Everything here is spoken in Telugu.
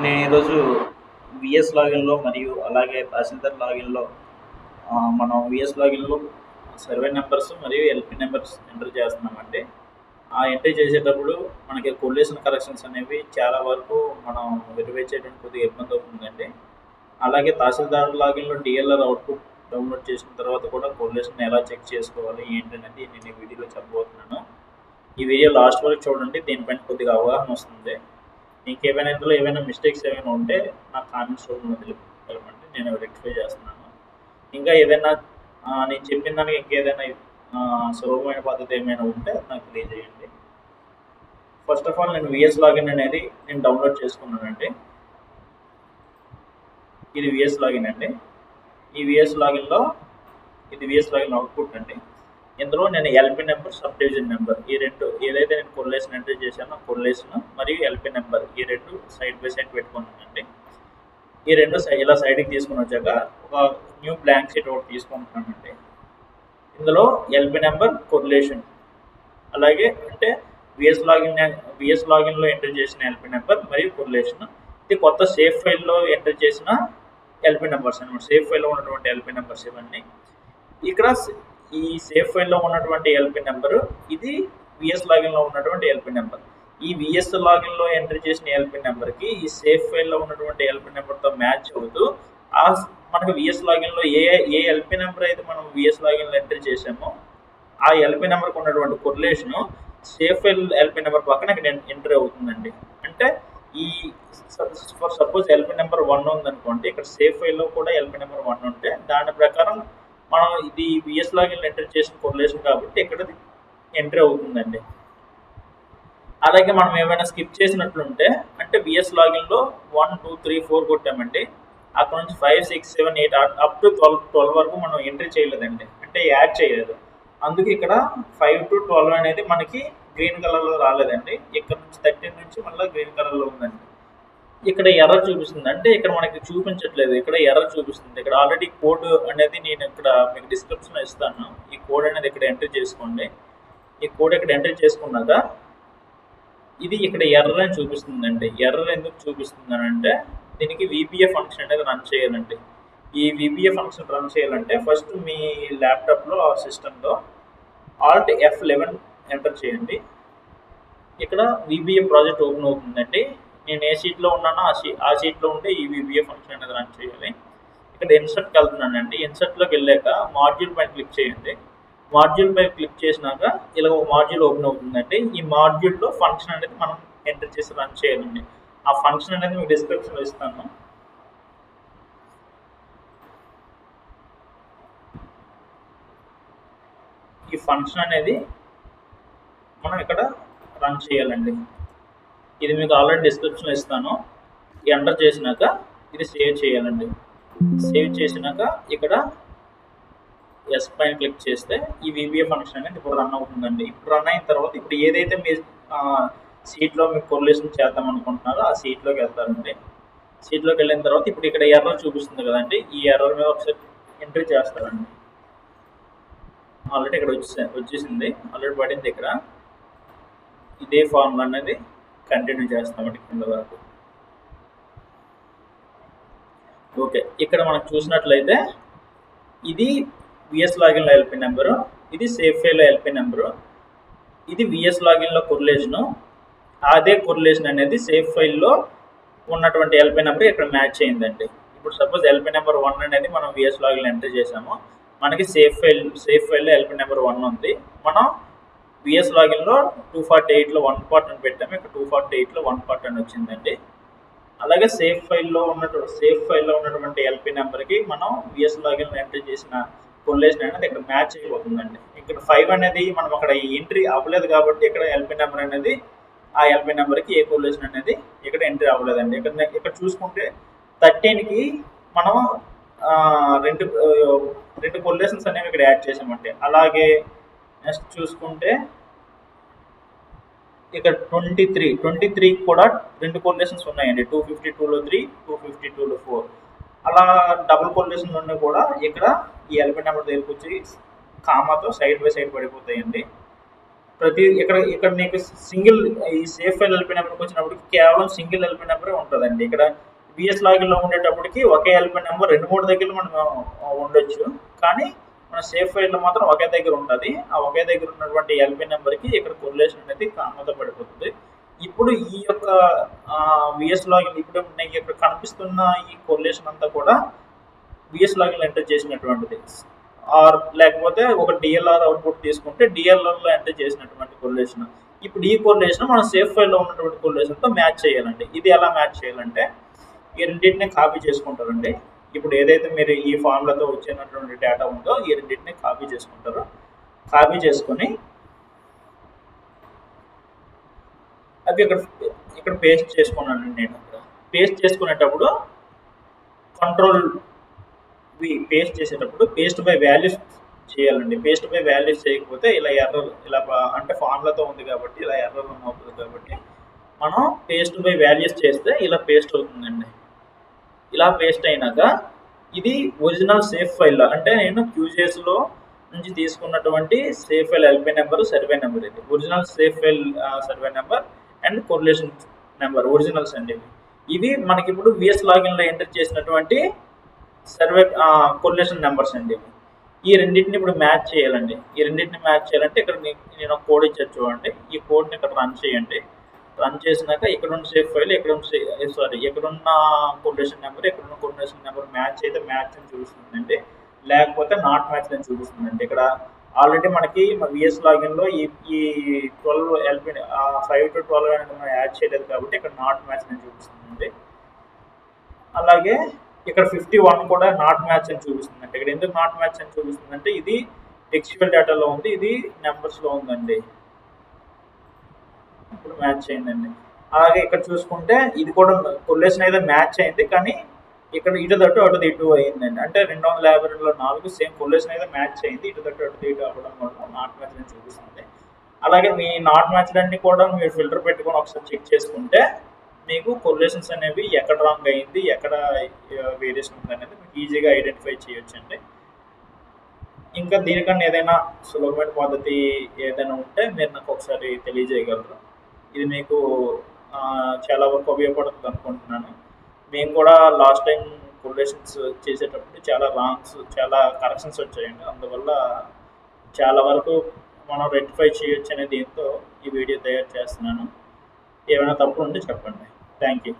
నేను ఈరోజు విఎస్ లాగిన్లో మరియు అలాగే తహసీల్దార్ లాగిన్లో మనం విఎస్ లాగిన్లో సర్వే నెంబర్స్ మరియు ఎల్పి నెంబర్స్ ఎంటర్ చేస్తున్నామండి. ఆ ఎంట్రీ చేసేటప్పుడు మనకి కొల్లేషన్ కరెక్షన్స్ అనేవి చాలా వరకు మనం వెరిఫై చేయడానికి కొద్దిగా ఇబ్బంది అవుతుందండి. అలాగే తహసీల్దార్ లాగిన్లో డిఎల్ఆర్ అవుట్పుట్ డౌన్లోడ్ చేసిన తర్వాత కూడా కొల్లేషన్ ఎలా చెక్ చేసుకోవాలి ఏంటనేది నేను ఈ వీడియోలో చెప్పబోతున్నాను. ఈ వీడియో లాస్ట్ వరకు చూడండి, దీనిపైన కొద్దిగా అవగాహన వస్తుంది. ఇంకేమైనా ఇందులో ఏమైనా మిస్టేక్స్ ఏమైనా ఉంటే నాకు కామెంట్స్ రూపంలో తెలపండి, నేను రెక్టిఫై చేస్తున్నాను. ఇంకా ఏదైనా నేను చెప్పిన దానికి ఇంకేదైనా సులభమైన పద్ధతి ఏమైనా ఉంటే నాకు తెలియజేయండి. ఫస్ట్ ఆఫ్ ఆల్ నేను విఎస్ లాగిన్ అనేది నేను డౌన్లోడ్ చేసుకున్నానండి. ఇది విఎస్ లాగిన్ అండి. ఈ విఎస్ లాగిన్లో ఇది విఎస్ లాగిన్ అవుట్పుట్ అండి. ఇందులో నేను LP number, subdivision number ఈ రెండు ఏదైతే నేను కొల్లేషన్ ఎంట్రీ చేశానో కొల్లేషన్ మరియు ఎల్పి నెంబర్ ఈ రెండు సైడ్ బై సైడ్ పెట్టుకుంటానండి. ఈ రెండు ఇలా సైడ్కి తీసుకుని వచ్చాక ఒక న్యూ బ్లాంక్ షీట్ ఒకటి తీసుకుంటున్నానండి. ఇందులో ఎల్పి నెంబర్, కొల్లేషన్ అలాగే అంటే విఎస్ లాగిన్లో ఎంట్రీ చేసిన ఎల్పి నెంబర్ మరియు కొల్లేషన్, ఇది కొత్త సేఫ్ ఫైల్లో ఎంట్రీ చేసిన ఎల్పి నెంబర్స్ అనమాట. సేఫ్ ఫైల్లో ఉన్నటువంటి ఎల్పి నెంబర్స్ ఇవన్నీ. ఇక్కడ ఈ సేఫ్ ఫైల్లో ఉన్నటువంటి ఎల్పి నెంబరు, ఇది విఎస్ లాగిన్లో ఉన్నటువంటి ఎల్పి నెంబర్. ఈ విఎస్ లాగిన్లో ఎంట్రీ చేసిన ఎల్పి నెంబర్కి ఈ సేఫ్ ఫైల్లో ఉన్నటువంటి ఎల్పి నెంబర్తో మ్యాచ్ అవుతూ మనకు విఎస్ లాగిన్లో ఏ ఎల్పి నెంబర్ అయితే మనం విఎస్ లాగిన్లో ఎంట్రీ చేసామో ఆ ఎల్పి నెంబర్కి ఉన్నటువంటి కొరిలేషను సేఫ్ ఫైల్ ఎల్పి నెంబర్ పక్కన ఇక్కడ ఎంట్రీ అవుతుందండి. అంటే ఈ ఫర్ సపోజ్ ఎల్పి నెంబర్ 1 ఉందనుకోండి, ఇక్కడ సేఫ్ ఫైల్లో కూడా ఎల్పి నెంబర్ 1 ఉంటే దాని ప్రకారం మనం ఇది విఎస్ లాగిన్లో ఎంటర్ చేసిన కొరిలేషన్ కాబట్టి ఇక్కడ ఎంట్రీ అవుతుందండి. అలాగే మనం ఏమైనా స్కిప్ చేసినట్లుంటే అంటే విఎస్ లాగిన్లో 1, 2, 3, 4 కొట్టామండి, అక్కడ నుంచి 5, 6, 7, 8 అప్ టు 12 వరకు మనం ఎంట్రీ చేయలేదండి, అంటే యాడ్ చేయలేదు. అందుకే ఇక్కడ 5 to 12 అనేది మనకి గ్రీన్ కలర్లో రాలేదండి. ఇక్కడ నుంచి 13 నుంచి మళ్ళీ గ్రీన్ కలర్లో ఉందండి. ఇక్కడ ఎర్రర్ చూపిస్తుంది, అంటే ఇక్కడ మనకి చూపించట్లేదు, ఇక్కడ ఎర్రర్ చూపిస్తుంది. ఇక్కడ ఆల్రెడీ కోడ్ అనేది నేను ఇక్కడ మీకు డిస్క్రిప్షన్లో ఇస్తాను. ఈ కోడ్ అనేది ఇక్కడ ఎంట్రీ చేసుకోండి. ఈ కోడ్ ఇక్కడ ఎంట్రీ చేసుకున్నాక ఇది ఇక్కడ ఎర్రర్ అని చూపిస్తుందండి. ఎర్రర్ ఎందుకు చూపిస్తుంది అని అంటే దీనికి విబిఏ ఫంక్షన్ అనేది రన్ చేయాలండి. ఈ విబిఏ ఫంక్షన్ రన్ చేయాలంటే ఫస్ట్ మీ ల్యాప్టాప్లో ఆ సిస్టంలో Alt F11 ఎంటర్ చేయండి. ఇక్కడ విబిఏ ప్రాజెక్ట్ ఓపెన్ అవుతుందండి. నేను ఏ షీట్లో ఉన్నానో ఆ షీట్లో ఉంటే ఈ విబిఏ ఫంక్షన్ అనేది రన్ చేయాలి. ఇక్కడ ఇన్సర్ట్కి వెళ్తున్నానండి. ఇన్సర్ట్లోకి వెళ్ళాక మాడ్యూల్ పైన క్లిక్ చేయండి. మాడ్యూల్ పైన క్లిక్ చేసినాక ఇలా ఒక మాడ్యూల్ ఓపెన్ అవుతుందండి. ఈ మాడ్యూల్లో ఫంక్షన్ అనేది మనం ఎంటర్ చేసి రన్ చేయాలండి. ఆ ఫంక్షన్ అనేది మీకు డిస్క్రిప్షన్లో ఇస్తాను. ఈ ఫంక్షన్ అనేది మనం ఇక్కడ రన్ చేయాలండి. ఇది మీకు ఆల్రెడీ డిస్క్రిప్షన్లో ఇస్తాను. ఎంటర్ చేసినాక ఇది సేవ్ చేయాలండి. సేవ్ చేసినాక ఇక్కడ ఎస్ పైన క్లిక్ చేస్తే ఈ విబిఏ ఫంక్షన్ అనేది ఇప్పుడు రన్ అవుతుందండి. ఇప్పుడు రన్ అయిన తర్వాత ఇప్పుడు ఏదైతే మీ సీట్లో మీకు కొరిలేషన్ చేద్దాం అనుకుంటున్నారో ఆ సీట్లోకి వెళ్తారండి. సీట్లోకి వెళ్ళిన తర్వాత ఇప్పుడు ఇక్కడ ఎర్రర్ చూపిస్తుంది కదండి, ఈ ఎర్రర్ మీద ఒకసారి ఎంట్రీ చేస్తారండి. ఆల్రెడీ ఇక్కడ వచ్చేసింది, ఆల్రెడీ పడింది. ఇక్కడ ఇదే ఫార్ములా అనేది కంటిన్యూ చేస్తామండి కింద వరకు. ఓకే, ఇక్కడ మనం చూసినట్లయితే ఇది విఎస్ లాగిన్లో ఎల్పి నెంబరు, ఇది సేఫ్ ఫైల్లో ఎల్పి నెంబరు, ఇది విఎస్ లాగిన్లో కొరిలేషను. అదే కొరిలేషన్ అనేది సేఫ్ ఫైల్లో ఉన్నటువంటి ఎల్పి నెంబర్ ఇక్కడ మ్యాచ్ అయిందండి. ఇప్పుడు సపోజ్ ఎల్పి నెంబర్ 1 అనేది మనం విఎస్ లాగిన్లో ఎంటర్ చేసాము, మనకి సేఫ్ ఫైల్లో ఎల్పి నెంబర్ 1 ఉంది. మనం విఎస్ లాగిన్లో 248లో 1 పార్ట్ అని పెట్టాము, ఇక్కడ 248లో 1 పార్ట్ అని వచ్చిందండి. అలాగే సేఫ్ ఫైల్లో ఉన్నటువంటి ఎల్పి నెంబర్కి మనం విఎస్ లాగిన్లో ఎంట్రీ చేసిన కొరిలేషన్ అనేది ఇక్కడ మ్యాచ్ అయిపోతుందండి. ఇక్కడ 5 అనేది మనం అక్కడ ఎంట్రీ అవ్వలేదు కాబట్టి ఇక్కడ ఎల్పి నెంబర్ అనేది ఆ ఎల్పి నెంబర్కి ఏ కొరిలేషన్ అనేది ఇక్కడ ఎంట్రీ అవ్వలేదండి. ఇక్కడ చూసుకుంటే 13కి మనం రెండు కొరిలేషన్స్ అనేవి ఇక్కడ యాడ్ చేసామండి. అలాగే నెక్స్ట్ చూసుకుంటే ఇక్కడ 23 కూడా రెండు కొరిలేషన్స్ ఉన్నాయండి. 252లో 3, 252లో 4 అలా డబుల్ కొరిలేషన్ ఉన్నాయి కూడా ఇక్కడ ఈ ఎల్పి నెంబర్ దగ్గరికి వచ్చి కామాతో సైడ్ బై సైడ్ పడిపోతాయండి. ఇక్కడ నీకు సింగిల్ ఈ సేఫ్ ఫైల్ ఎల్పీ నెంబర్కి వచ్చినప్పటికి కేవలం సింగిల్ ఎల్పీ నెంబరే ఉంటుందండి. ఇక్కడ బిఎస్ లాగిన్లో ఉండేటప్పటికి ఒకే ఎల్పీ నెంబర్ 2-3 దగ్గర మనం ఉండొచ్చు, కానీ మన సేఫ్ ఫైల్లో మాత్రం ఒకే దగ్గర ఉంటుంది. ఆ ఒకే దగ్గర ఉన్నటువంటి ఎల్పీ నెంబర్కి ఇక్కడ కొరిలేషన్ అనేది పడిపోతుంది. ఇప్పుడు ఈ యొక్క విఎస్ లాగిన్ ఇప్పుడు నీకు ఇక్కడ కనిపిస్తున్న ఈ కొరిలేషన్ అంతా కూడా విఎస్ లాగిన్లో ఎంటర్ చేసినటువంటిది, ఆర్ లేకపోతే ఒక డిఎల్ఆర్ అవుట్పుట్ తీసుకుంటే డిఎల్ఆర్లో ఎంటర్ చేసినటువంటి కొరిలేషన్. ఇప్పుడు ఈ కొరిలేషన్ మనం సేఫ్ ఫైల్లో ఉన్నటువంటి కొరిలేషన్తో మ్యాచ్ చేయాలండి. ఇది ఎలా మ్యాచ్ చేయాలంటే ఈ రెండింటిని కాపీ చేసుకుంటారండి. ఇప్పుడు ఏదైతే మీరు ఈ ఫార్ములాతో వచ్చినటువంటి డేటా ఉందో ఈ రెండింటిని కాపీ చేసుకుంటారు. కాపీ చేసుకొని అవి ఇక్కడ పేస్ట్ చేసుకున్నానండి. నేను పేస్ట్ చేసుకునేటప్పుడు కంట్రోల్ పేస్ట్ చేసేటప్పుడు పేస్ట్ బై వాల్యూస్ చేయాలండి. పేస్ట్ బై వాల్యూస్ చేయకపోతే ఇలా ఎర్రర్, ఇలా అంటే ఫార్ములాతో ఉంది కాబట్టి ఇలా ఎర్రర్ అవుతుంది. కాబట్టి మనం పేస్ట్ బై వాల్యూస్ చేస్తే ఇలా పేస్ట్ అవుతుందండి. ఇలా పేస్ట్ అయినాక ఇది ఒరిజినల్ సేఫ్ ఫైల్, అంటే నేను క్యూజేస్లో నుంచి తీసుకున్నటువంటి safe file LP number, survey number. ఇది original safe file survey number and correlation number originals అండి. ఇవి మనకి ఇప్పుడు విఎస్ లాగిన్లో ఎంటర్ చేసినటువంటి సర్వే కొరిలేషన్ నెంబర్స్ అండి. ఈ రెండింటిని ఇప్పుడు మ్యాచ్ చేయాలండి. ఈ రెండింటిని మ్యాచ్ చేయాలంటే ఇక్కడ నేను ఒక కోడ్ ఇచ్చాను చూడండి. ఈ కోడ్ని ఇక్కడ రన్ చేయండి. రన్ చేసినాక ఇక్కడున్న సేఫ్ ఫైల్, ఇక్కడున్న కొరిలేషన్ నెంబర్, ఇక్కడున్న కొరిలేషన్ నెంబర్ మ్యాచ్ అయితే మ్యాచ్ అని చూపిస్తుందండి, లేకపోతే నాట్ మ్యాచ్ అని చూపిస్తుందండి. ఇక్కడ ఆల్రెడీ మనకి విఎస్ లాగిన్లో ఈ 12 ఎల్పీ 5 to 12 అనేది మనం యాడ్ చేయలేదు కాబట్టి ఇక్కడ నాట్ మ్యాచ్ అని చూపిస్తుందండి. అలాగే ఇక్కడ 51 కూడా నాట్ మ్యాచ్ అని చూపిస్తుందండి. ఇక్కడ ఎందుకు నాట్ మ్యాచ్ అని చూపిస్తుందంటే ఇది టెక్స్చువల్ డేటాలో ఉంది, ఇది నెంబర్స్లో ఉందండి. ఇప్పుడు మ్యాచ్ అయిందండి. అలాగే ఇక్కడ చూసుకుంటే ఇది కూడా కొరిలేషన్ అయితే మ్యాచ్ అయింది, కానీ ఇక్కడ ఇటు తట్టు అటు ఇటు అయిందండి. అంటే 252లో 4 సేమ్ కొరిలేషన్ అయితే మ్యాచ్ అయింది, ఇటు తట్టు అటు ఇటు అవ్వడం వల్ల నాట్ మ్యాచ్ అని చూపిస్తుంది. అలాగే మీ నాట్ మ్యాచ్లన్నీ కూడా మీరు ఫిల్టర్ పెట్టుకొని ఒకసారి చెక్ చేసుకుంటే మీకు కొరిలేషన్స్ అనేవి ఎక్కడ రాంగ్ అయింది, ఎక్కడ వేరియేషన్ ఉంది అనేది మీకు ఈజీగా ఐడెంటిఫై చేయొచ్చండి. ఇంకా దీనికన్నా ఏదైనా సులభమైన పద్ధతి ఏదైనా ఉంటే మీరు నాకు ఒకసారి తెలియజేయగలరు. ఇది మీకు చాలా వరకు ఉపయోగపడుతుంది అనుకుంటున్నాను. మేము కూడా లాస్ట్ టైం కొరిలేషన్స్ చేసేటప్పుడు చాలా రాంగ్స్, చాలా కరెక్షన్స్ వచ్చాయండి. అందువల్ల చాలా వరకు మనం రెక్టిఫై చేయొచ్చు అనే దీంతో ఈ వీడియో తయారు చేస్తున్నాను. ఏమైనా తప్పులు ఉంటే చెప్పండి. Thank you.